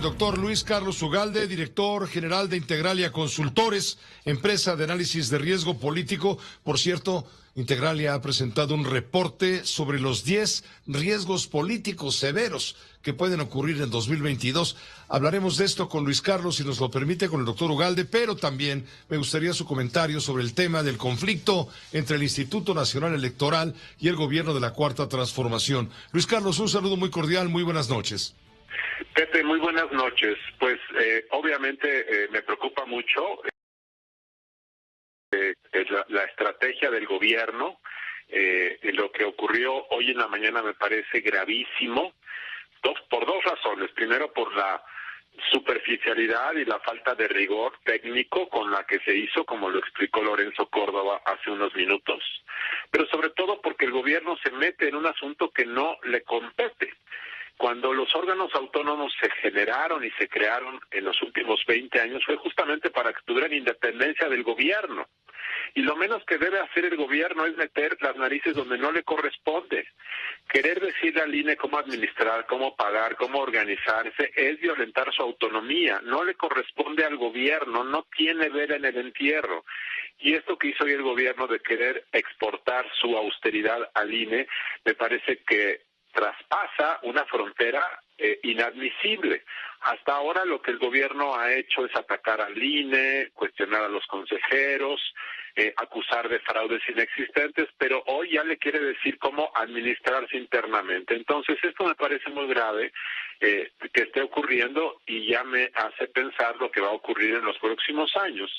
Doctor Luis Carlos Ugalde, director general de Integralia Consultores, empresa de análisis de riesgo político. Por cierto, Integralia ha presentado un reporte sobre los 10 riesgos políticos severos que pueden ocurrir en 2022. Hablaremos de esto con Luis Carlos, si nos lo permite, con el doctor Ugalde, pero también me gustaría su comentario sobre el tema del conflicto entre el Instituto Nacional Electoral y el gobierno de la Cuarta Transformación. Luis Carlos, un saludo muy cordial, muy buenas noches. Pepe, muy buenas noches. Pues obviamente me preocupa mucho la estrategia del gobierno. Lo que ocurrió hoy en la mañana me parece gravísimo, por dos razones. Primero, por la superficialidad y la falta de rigor técnico con la que se hizo, como lo explicó Lorenzo Córdoba hace unos minutos, pero sobre todo porque el gobierno se mete en un asunto que no le compete. Cuando los órganos autónomos se generaron y se crearon en los últimos 20 años fue justamente para que tuvieran independencia del gobierno. Y lo menos que debe hacer el gobierno es meter las narices donde no le corresponde. Querer decirle al INE cómo administrar, cómo pagar, cómo organizarse es violentar su autonomía. No le corresponde al gobierno, no tiene vela en el entierro. Y esto que hizo hoy el gobierno de querer exportar su austeridad al INE, me parece que traspasa una frontera inadmisible. Hasta ahora lo que el gobierno ha hecho es atacar al INE, cuestionar a los consejeros, acusar de fraudes inexistentes, pero hoy ya le quiere decir cómo administrarse internamente. Entonces esto me parece muy grave que esté ocurriendo y ya me hace pensar lo que va a ocurrir en los próximos años,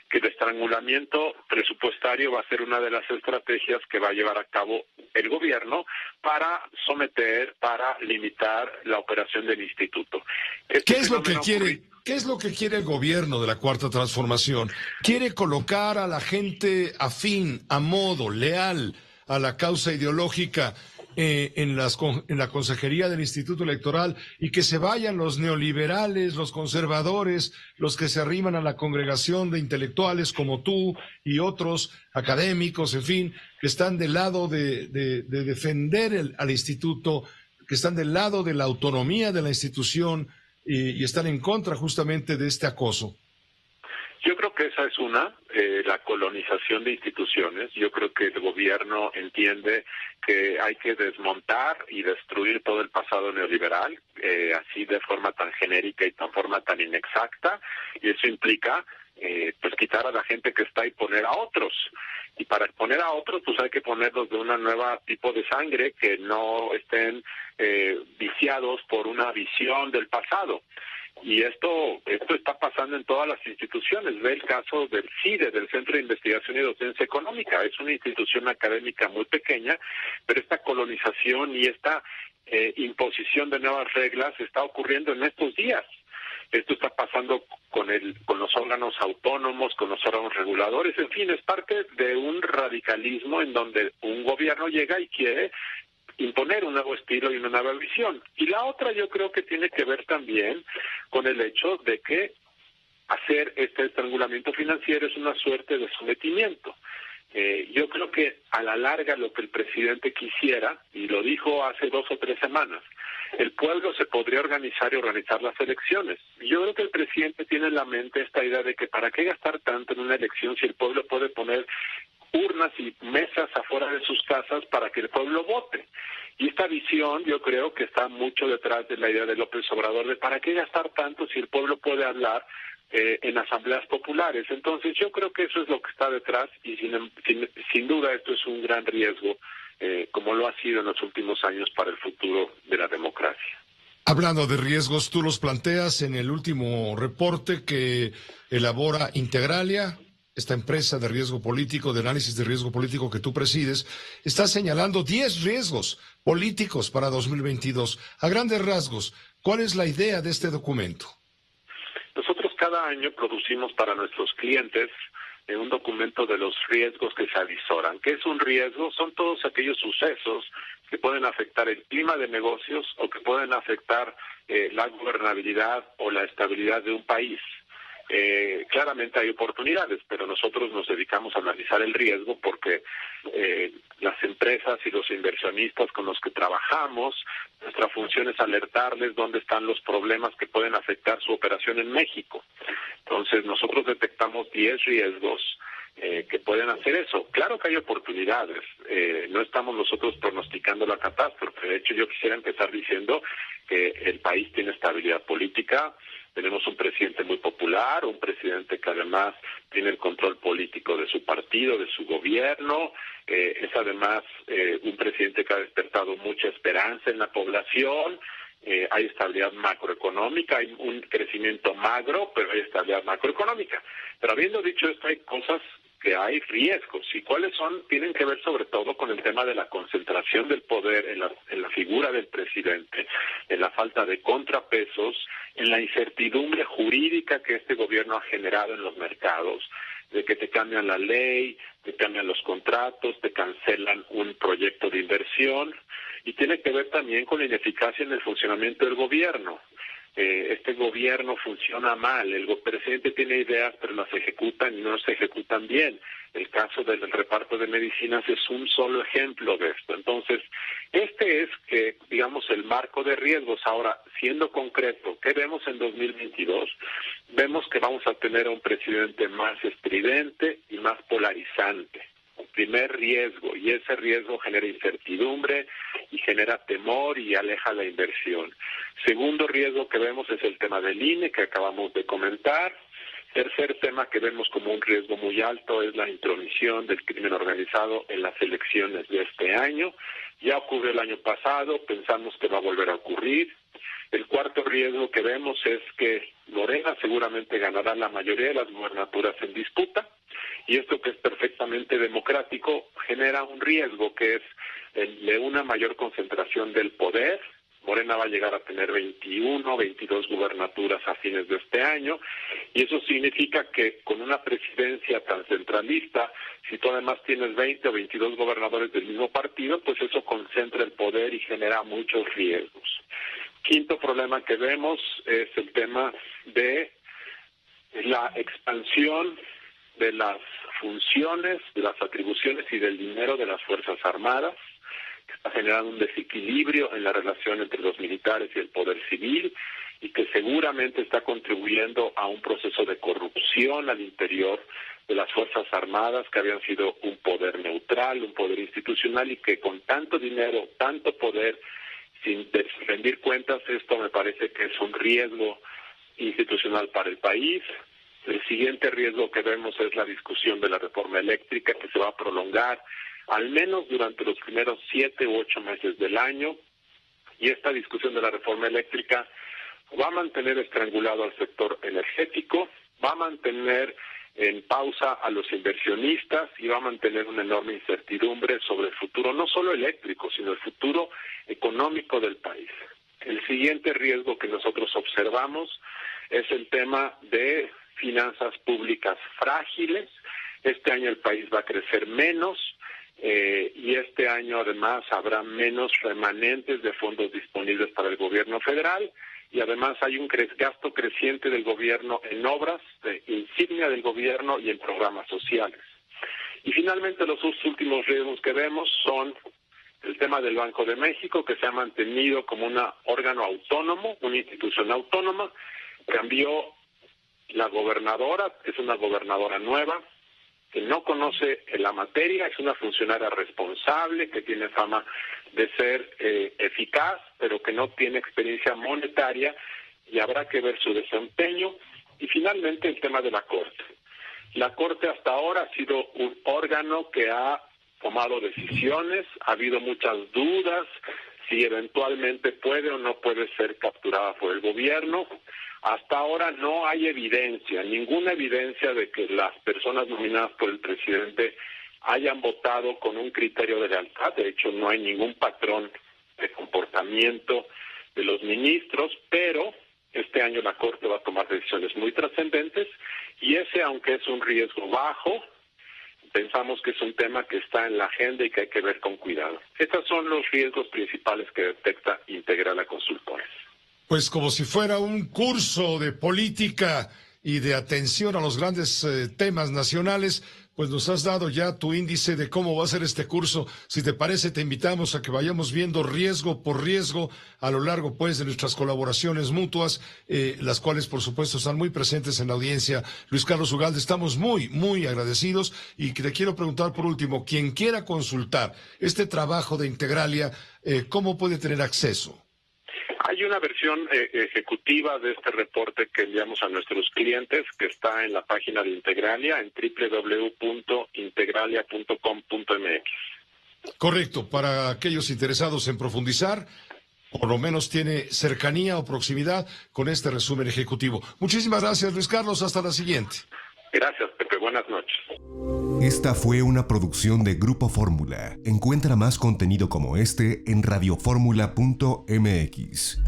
que el estrangulamiento presupuestario va a ser una de las estrategias que va a llevar a cabo el gobierno para someter, para limitar la operación del instituto. ¿Qué es lo que quiere? ¿Qué es lo que quiere el gobierno de la Cuarta Transformación? ¿Quiere colocar a la gente afín, a modo, leal a la causa ideológica en la consejería del Instituto Electoral y que se vayan los neoliberales, los conservadores, los que se arriman a la congregación de intelectuales como tú y otros académicos, en fin, que están del lado de defender al instituto, que están del lado de la autonomía de la institución y están en contra justamente de este acoso? Yo creo que esa es la colonización de instituciones. Yo creo que el gobierno entiende que hay que desmontar y destruir todo el pasado neoliberal, así de forma tan genérica y de forma tan inexacta, y eso implica pues quitar a la gente que está y poner a otros. Y para poner a otros, pues hay que ponerlos de una nueva tipo de sangre que no estén viciados por una visión del pasado. Y esto está pasando en todas las instituciones. Ve el caso del CIDE, del Centro de Investigación y Docencia Económica. Es una institución académica muy pequeña, pero esta colonización y esta imposición de nuevas reglas está ocurriendo en estos días. Esto está pasando con los órganos autónomos, con los órganos reguladores. En fin, es parte de un radicalismo en donde un gobierno llega y quiere imponer un nuevo estilo y una nueva visión. Y la otra yo creo que tiene que ver también con el hecho de que hacer este estrangulamiento financiero es una suerte de sometimiento. Yo creo que a la larga lo que el presidente quisiera, y lo dijo hace 2 o 3 semanas, el pueblo se podría organizar y organizar las elecciones. Yo creo que el presidente tiene en la mente esta idea de que para qué gastar tanto en una elección si el pueblo puede poner urnas y mesas afuera de sus casas para que el pueblo vote. Y esta visión yo creo que está mucho detrás de la idea de López Obrador de para qué gastar tanto si el pueblo puede hablar en asambleas populares. Entonces yo creo que eso es lo que está detrás y sin duda esto es un gran riesgo, como lo ha sido en los últimos años para el futuro de la democracia. Hablando de riesgos, tú los planteas en el último reporte que elabora Integralia, esta empresa de riesgo político, de análisis de riesgo político que tú presides, está señalando 10 riesgos políticos para 2022. A grandes rasgos, ¿cuál es la idea de este documento? Nosotros cada año producimos para nuestros clientes un documento de los riesgos que se avisoran. ¿Qué es un riesgo? Son todos aquellos sucesos que pueden afectar el clima de negocios o que pueden afectar la gobernabilidad o la estabilidad de un país. Claramente hay oportunidades, pero nosotros nos dedicamos a analizar el riesgo porque las empresas y los inversionistas con los que trabajamos. Nuestra función es alertarles dónde están los problemas que pueden afectar su operación en México. Entonces, nosotros detectamos 10 riesgos que pueden hacer eso. Claro que hay oportunidades, no estamos nosotros pronosticando la catástrofe. De hecho, yo quisiera empezar diciendo que el país tiene estabilidad política, tenemos un presidente muy popular, un presidente que además tiene el control político de su partido, de su gobierno, es además un presidente que ha despertado mucha esperanza en la población. Hay estabilidad macroeconómica, hay un crecimiento magro, pero hay estabilidad macroeconómica. Pero habiendo dicho esto, hay cosas que hay riesgos. ¿Y cuáles son? Tienen que ver sobre todo con el tema de la concentración del poder en la figura del presidente, en la falta de contrapesos, en la incertidumbre jurídica que este gobierno ha generado en los mercados, de que te cambian la ley, te cambian los contratos, te cancelan un proyecto de inversión, y tiene que ver también con la ineficacia en el funcionamiento del gobierno. Este gobierno funciona mal, el presidente tiene ideas pero las ejecutan y no se ejecutan bien. El caso del reparto de medicinas es un solo ejemplo de esto. Entonces, este es digamos, el marco de riesgos. Ahora, siendo concreto, ¿qué vemos en 2022? Vemos que vamos a tener a un presidente más estridente y más polarizante. Primer riesgo, y ese riesgo genera incertidumbre y genera temor y aleja la inversión. Segundo riesgo que vemos es el tema del INE, que acabamos de comentar. Tercer tema que vemos como un riesgo muy alto es la intromisión del crimen organizado en las elecciones de este año. Ya ocurrió el año pasado, pensamos que va a volver a ocurrir. El cuarto riesgo que vemos es que Morena seguramente ganará la mayoría de las gubernaturas en disputa, y esto, que es perfectamente democrático, genera un riesgo que es el de una mayor concentración del poder. Morena va a llegar a tener 21, 22 gubernaturas a fines de este año, y eso significa que con una presidencia tan centralista, si tú además tienes 20 o 22 gobernadores del mismo partido, pues eso concentra el poder y genera muchos riesgos. Quinto problema que vemos es el tema de la expansión de las funciones, de las atribuciones y del dinero de las Fuerzas Armadas, que está generando un desequilibrio en la relación entre los militares y el poder civil, y que seguramente está contribuyendo a un proceso de corrupción al interior de las Fuerzas Armadas, que habían sido un poder neutral, un poder institucional, y que con tanto dinero, tanto poder, sin rendir cuentas, esto me parece que es un riesgo institucional para el país. El siguiente riesgo que vemos es la discusión de la reforma eléctrica, que se va a prolongar al menos durante los primeros 7 u 8 meses del año, y esta discusión de la reforma eléctrica va a mantener estrangulado al sector energético, va a mantener en pausa a los inversionistas y va a mantener una enorme incertidumbre sobre el futuro, no solo eléctrico, sino el futuro económico del país. El siguiente riesgo que nosotros observamos es el tema de finanzas públicas frágiles. Este año el país va a crecer menos, y este año además habrá menos remanentes de fondos disponibles para el gobierno federal, y además hay un gasto creciente del gobierno en obras de insignia del gobierno y en programas sociales. Y finalmente, los últimos riesgos que vemos son el tema del Banco de México, que se ha mantenido como un órgano autónomo, una institución autónoma. Cambió la gobernadora, es una gobernadora nueva, que no conoce la materia, es una funcionaria responsable, que tiene fama de ser eficaz, pero que no tiene experiencia monetaria, y habrá que ver su desempeño. Y finalmente, el tema de la Corte. La Corte hasta ahora ha sido un órgano que ha tomado decisiones, ha habido muchas dudas si eventualmente puede o no puede ser capturada por el gobierno. Hasta ahora no hay evidencia, ninguna evidencia de que las personas nominadas por el presidente hayan votado con un criterio de lealtad. De hecho, no hay ningún patrón de comportamiento de los ministros, pero este año la Corte va a tomar decisiones muy trascendentes, y ese, aunque es un riesgo bajo, pensamos que es un tema que está en la agenda y que hay que ver con cuidado. Estos son los riesgos principales que detecta Integral a Consultores. Pues como si fuera un curso de política y de atención a los grandes temas nacionales, pues nos has dado ya tu índice de cómo va a ser este curso. Si te parece, te invitamos a que vayamos viendo riesgo por riesgo a lo largo, pues, de nuestras colaboraciones mutuas, las cuales, por supuesto, están muy presentes en la audiencia. Luis Carlos Ugalde, estamos muy, muy agradecidos y te quiero preguntar por último, quien quiera consultar este trabajo de Integralia, ¿cómo puede tener acceso? Hay una versión ejecutiva de este reporte que enviamos a nuestros clientes que está en la página de Integralia en www.integralia.com.mx. Correcto, para aquellos interesados en profundizar, por lo menos tiene cercanía o proximidad con este resumen ejecutivo. Muchísimas gracias, Luis Carlos, hasta la siguiente. Gracias, Pepe, buenas noches. Esta fue una producción de Grupo Fórmula. Encuentra más contenido como este en radioformula.mx.